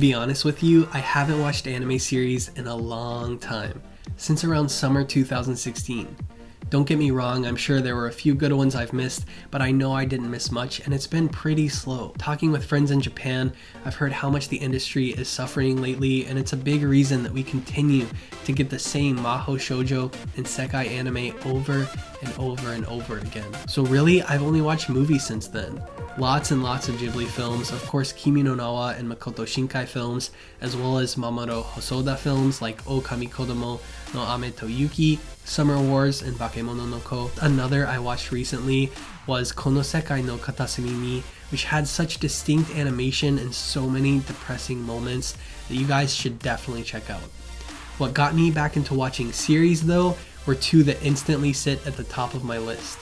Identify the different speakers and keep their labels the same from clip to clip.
Speaker 1: be honest with you, I haven't watched anime series in a long time, since around summer 2016. Don't get me wrong, I'm sure there were a few good ones I've missed, but I know I didn't miss much and it's been pretty slow. Talking with friends in Japan, I've heard how much the industry is suffering lately, and it's a big reason that we continue to get the same Maho shoujo and sekai anime over and over and over again. So really, I've only watched movies since then. Lots and lots of Ghibli films, of course Kimi no Na wa and Makoto Shinkai films, as well as Mamoru Hosoda films like Okami Kodomo no Ame to Yuki, Summer Wars, and Bakemono no Ko. Another I watched recently was Kono Sekai no Katasumi ni, which had such distinct animation and so many depressing moments that you guys should definitely check out. What got me back into watching series though were two that instantly sit at the top of my list.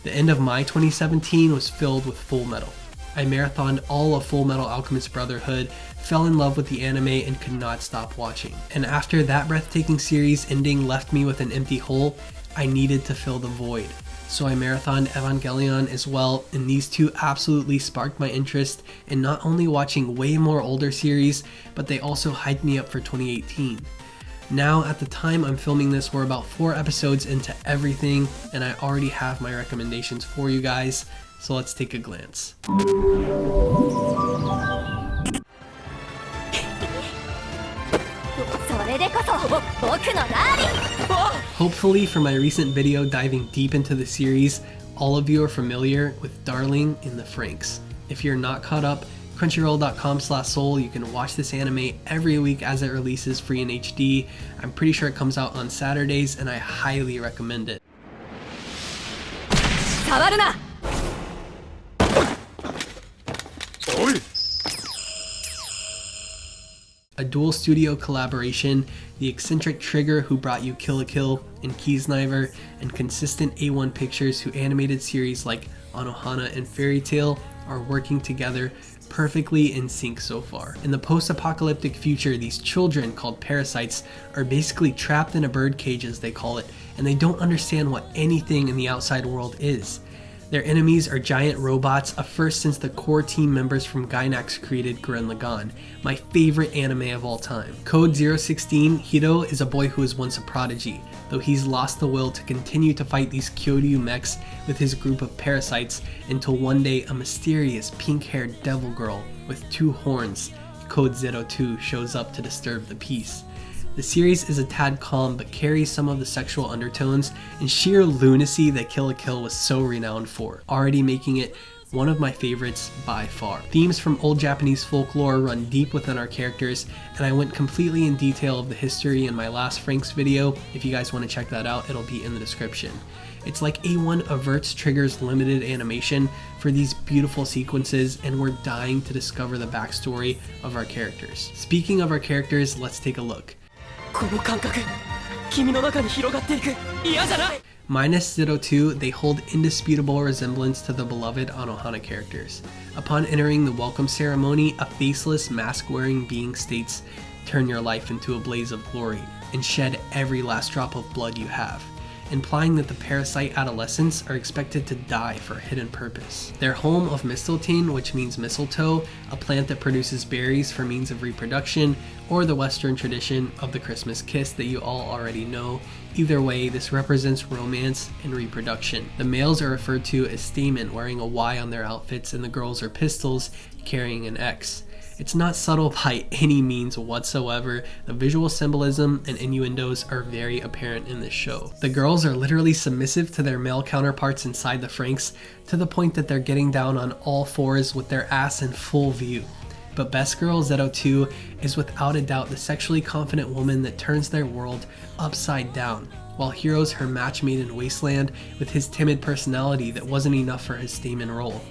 Speaker 1: The end of my 2017 was filled with Full Metal. I marathoned all of Full Metal Alchemist Brotherhood, fell in love with the anime, and could not stop watching. And after that breathtaking series ending left me with an empty hole, I needed to fill the void. So I marathoned Evangelion as well, and these two absolutely sparked my interest in not only watching way more older series, but they also hyped me up for 2018. Now, at the time I'm filming this, we're about 4 episodes into everything, and I already have my recommendations for you guys, so let's take a glance. Hopefully for my recent video diving deep into the series, all of you are familiar with Darling in the Franxx. If you're not caught up, crunchyroll.com/soul, you can watch this anime every week as it releases free in HD. I'm pretty sure it comes out on Saturdays, and I highly recommend it. A dual studio collaboration, the eccentric Trigger who brought you Kill la Kill and Kiznaiver, and consistent A1 Pictures who animated series like Anohana and Fairy Tail are working together perfectly in sync so far. In the post-apocalyptic future, these children called parasites are basically trapped in a bird cage, as they call it, and they don't understand what anything in the outside world is. Their enemies are giant robots, a first since the core team members from Gainax created Gurren Lagann, my favorite anime of all time. Code 016, Hiro is a boy who was once a prodigy, though he's lost the will to continue to fight these Kyoryu mechs with his group of parasites until one day a mysterious pink-haired devil girl with 2 horns, Code 02, shows up to disturb the peace. The series is a tad calm but carries some of the sexual undertones and sheer lunacy that Kill la Kill was so renowned for, already making it one of my favorites by far. Themes from old Japanese folklore run deep within our characters, and I went completely in detail of the history in my last Franxx video. If you guys want to check that out, it'll be in the description. It's like A1 averts Trigger's limited animation for these beautiful sequences, and we're dying to discover the backstory of our characters. Speaking of our characters, let's take a look. Minus Zero Two, they hold indisputable resemblance to the beloved Anohana characters. Upon entering the welcome ceremony, a faceless, mask-wearing being states, "Turn your life into a blaze of glory, and shed every last drop of blood you have," implying that the parasite adolescents are expected to die for a hidden purpose. Their home of mistletoe, which means mistletoe, a plant that produces berries for means of reproduction, or the Western tradition of the Christmas kiss that you all already know. Either way, this represents romance and reproduction. The males are referred to as stamen, wearing a Y on their outfits, and the girls are pistols, carrying an X. It's not subtle by any means whatsoever. The visual symbolism and innuendos are very apparent in this show. The girls are literally submissive to their male counterparts inside the Franxx, to the point that they're getting down on all fours with their ass in full view. But Best Girl 02 is without a doubt the sexually confident woman that turns their world upside down, while Hiro's her match made in Wasteland with his timid personality that wasn't enough for his stamen role.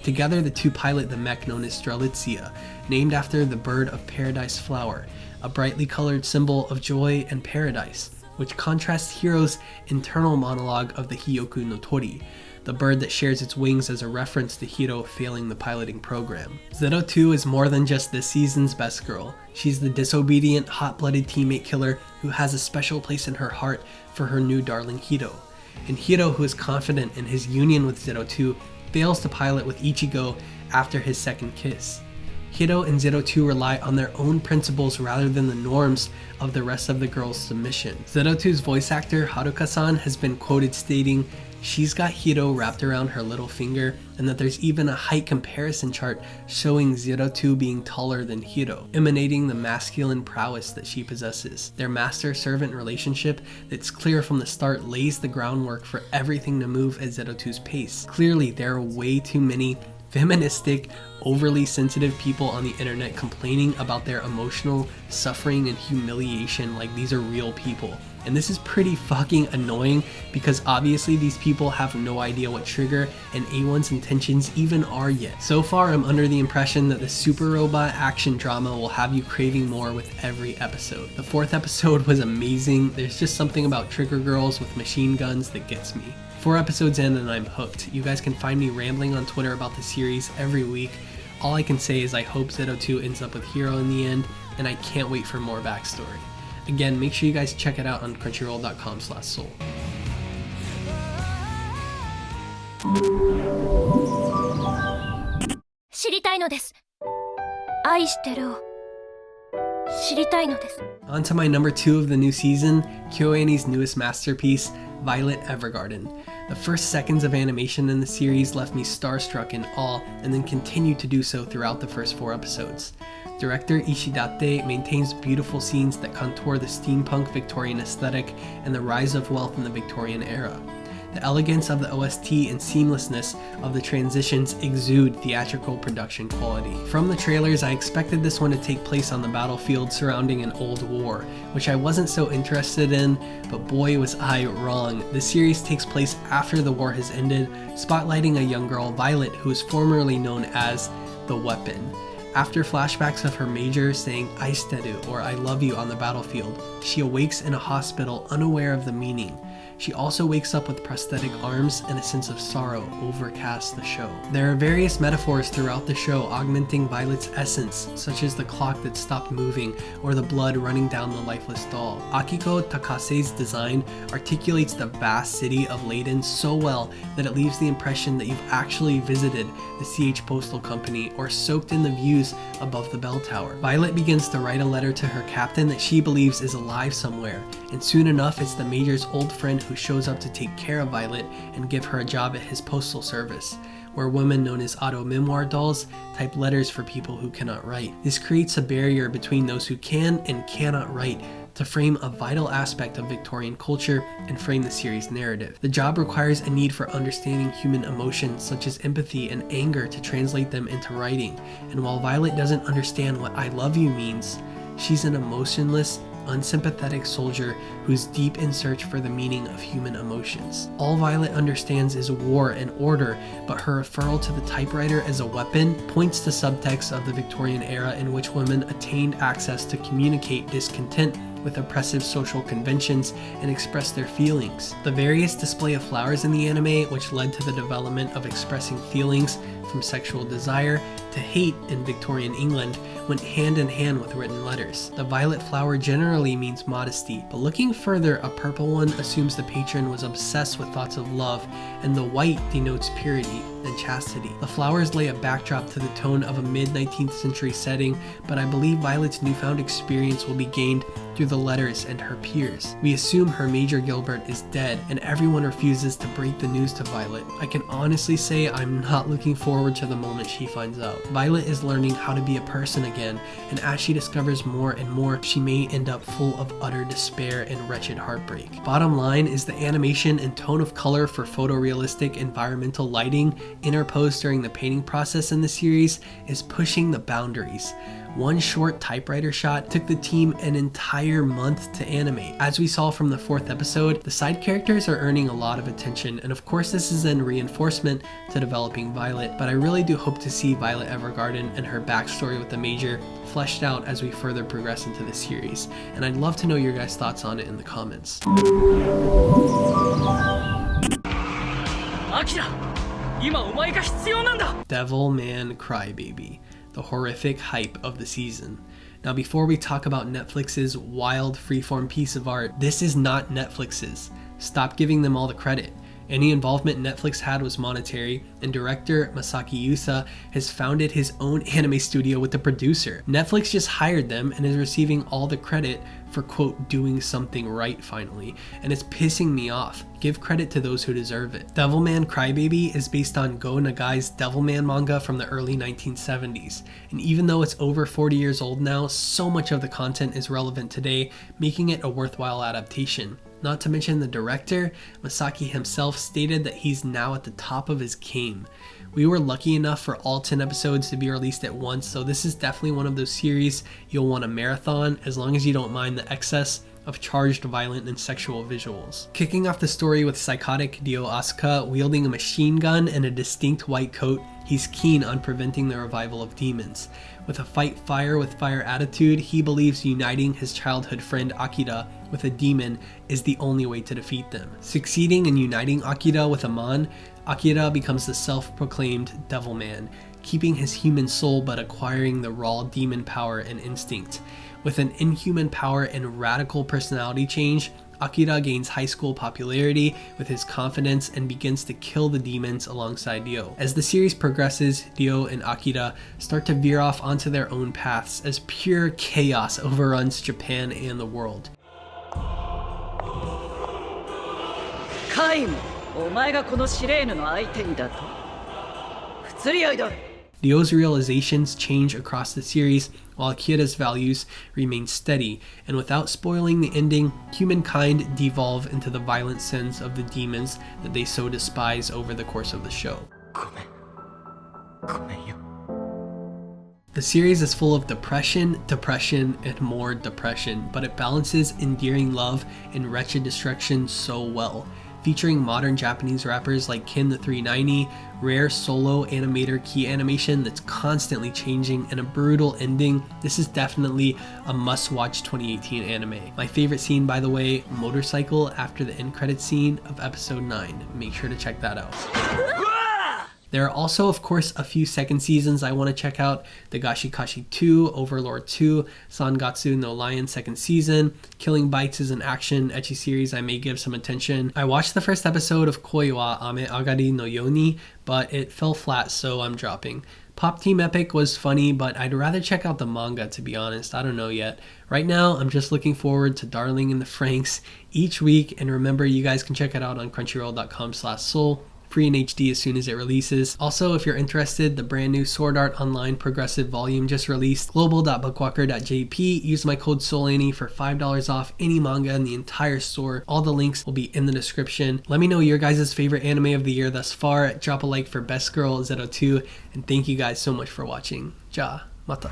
Speaker 1: Together, the two pilot the mech known as Strelitzia, named after the bird of paradise flower, a brightly colored symbol of joy and paradise, which contrasts Hiro's internal monologue of the Hyoku no Tori, the bird that shares its wings as a reference to Hiro failing the piloting program. 02 is more than just this season's best girl. She's the disobedient, hot-blooded teammate killer who has a special place in her heart for her new darling Hiro. And Hiro, who is confident in his union with 02, fails to pilot with Ichigo after his second kiss. Hiro and Zero Two rely on their own principles rather than the norms of the rest of the girls' submission. Zero Two's voice actor, Haruka-san, has been quoted stating, "She's got Hiro wrapped around her little finger," and that there's even a height comparison chart showing Zero Two being taller than Hiro, emanating the masculine prowess that she possesses. Their master-servant relationship that's clear from the start lays the groundwork for everything to move at Zero Two's pace. Clearly, there are way too many feministic, overly sensitive people on the internet complaining about their emotional suffering and humiliation like these are real people. And this is pretty fucking annoying because obviously these people have no idea what Trigger and A1's intentions even are yet. So far, I'm under the impression that the super robot action drama will have you craving more with every episode. The 4th episode was amazing. There's just something about Trigger girls with machine guns that gets me. 4 episodes in and I'm hooked. You guys can find me rambling on Twitter about the series every week. All I can say is I hope Zero Two ends up with Hiro in the end, and I can't wait for more backstory. Again, make sure you guys check it out on crunchyroll.com/soul.
Speaker 2: 知りたいのです。愛してるを知りたいのです。
Speaker 1: On to my number 2 of the new season, KyoAni's newest masterpiece, Violet Evergarden. The first seconds of animation in the series left me starstruck in awe, and then continued to do so throughout the first 4 episodes. Director Ishidate maintains beautiful scenes that contour the steampunk Victorian aesthetic and the rise of wealth in the Victorian era. The elegance of the OST and seamlessness of the transitions exude theatrical production quality. From the trailers, I expected this one to take place on the battlefield surrounding an old war, which I wasn't so interested in, but boy was I wrong. The series takes place after the war has ended, spotlighting a young girl, Violet, who is formerly known as the Weapon. After flashbacks of her major saying "aishiteru" or "I love you" on the battlefield, she awakes in a hospital unaware of the meaning. She also wakes up with prosthetic arms, and a sense of sorrow overcasts the show. There are various metaphors throughout the show augmenting Violet's essence, such as the clock that stopped moving or the blood running down the lifeless doll. Akiko Takase's design articulates the vast city of Leyden so well that it leaves the impression that you've actually visited the CH Postal Company or soaked in the views above the bell tower. Violet begins to write a letter to her captain that she believes is alive somewhere, and soon enough it's the Major's old friend who shows up to take care of Violet and give her a job at his postal service, where women known as auto memoir dolls type letters for people who cannot write. This creates a barrier between those who can and cannot write to frame a vital aspect of Victorian culture and frame the series' narrative. The job requires a need for understanding human emotions such as empathy and anger to translate them into writing, and while Violet doesn't understand what "I love you" means, she's an emotionless, unsympathetic soldier who's deep in search for the meaning of human emotions. All Violet understands is war and order, but her referral to the typewriter as a weapon points to subtext of the Victorian era in which women attained access to communicate discontent with oppressive social conventions and express their feelings. The various display of flowers in the anime, which led to the development of expressing feelings from sexual desire to hate in Victorian England, went hand in hand with written letters. The violet flower generally means modesty, but looking further, a purple one assumes the patron was obsessed with thoughts of love, and the white denotes purity and chastity. The flowers lay a backdrop to the tone of a mid-19th century setting, but I believe Violet's newfound experience will be gained through the letters and her peers. We assume her Major Gilbert is dead, and everyone refuses to break the news to Violet. I can honestly say I'm not looking forward to the moment she finds out. Violet is learning how to be a person again, and as she discovers more and more, she may end up full of utter despair and wretched heartbreak. Bottom line is the animation and tone of color for photorealistic environmental lighting interposed during the painting process in the series is pushing the boundaries. One short typewriter shot took the team an entire month to animate. As we saw from the 4th episode, the side characters are earning a lot of attention, and of course this is in reinforcement to developing Violet, but I really do hope to see Violet Evergarden and her backstory with the Major fleshed out as we further progress into the series, and I'd love to know your guys' thoughts on it in the comments. Devilman Crybaby, the horrific hype of the season. Now before we talk about Netflix's wild freeform piece of art, this is not Netflix's. Stop giving them all the credit. Any involvement Netflix had was monetary, and director Masaki Yusa has founded his own anime studio with the producer. Netflix just hired them and is receiving all the credit for, quote, doing something right finally, and it's pissing me off. Give credit to those who deserve it. Devilman Crybaby is based on Go Nagai's Devilman manga from the early 1970s, and even though it's over 40 years old now, so much of the content is relevant today, making it a worthwhile adaptation. Not to mention the director, Masaki himself stated that he's now at the top of his game. We were lucky enough for all 10 episodes to be released at once, so this is definitely one of those series you'll want to marathon as long as you don't mind the excess of charged, violent, and sexual visuals. Kicking off the story with psychotic Ryo Asuka wielding a machine gun and a distinct white coat, he's keen on preventing the revival of demons. With a fight fire with fire attitude, he believes uniting his childhood friend Akira with a demon is the only way to defeat them. Succeeding in uniting Akira with a mon, Akira becomes the self-proclaimed Devilman, keeping his human soul but acquiring the raw demon power and instinct. With an inhuman power and radical personality change, Akira gains high school popularity with his confidence and begins to kill the demons alongside Ryo. As the series progresses, Ryo and Akira start to veer off onto their own paths as pure chaos overruns Japan and the world. Ryo's realizations change across the series, while Akira's values remain steady, and without spoiling the ending, humankind devolve into the violent sins of the demons that they so despise over the course of the show. The series is full of depression, and more depression, but it balances endearing love and wretched destruction so well. Featuring modern Japanese rappers like Ken the 390, rare solo animator key animation that's constantly changing, and a brutal ending, this is definitely a must-watch 2018 anime. My favorite scene, by the way, motorcycle after the end credits scene of episode 9. Make sure to check that out. There are also, of course, a few second seasons I want to check out. Dagashi Kashi 2, Overlord 2, Sangatsu no Lion second season, Killing Bites is an action ecchi series I may give some attention. I watched the first episode of Koi wa Ameagari no Yoni, but it fell flat, so I'm dropping. Pop Team Epic was funny, but I'd rather check out the manga, to be honest. I don't know yet. Right now, I'm just looking forward to Darling in the Franxx each week, and remember, you guys can check it out on crunchyroll.com/soul. Free in HD as soon as it releases. Also, if you're interested, the brand new Sword Art Online Progressive Volume just released. global.bookwalker.jp. Use my code SOULANY for $5 off any manga in the entire store. All the links will be in the description. Let me know your guys' favorite anime of the year thus far. Drop a like for Best Girl Zero Two, and thank you guys so much for watching. Ja, mata.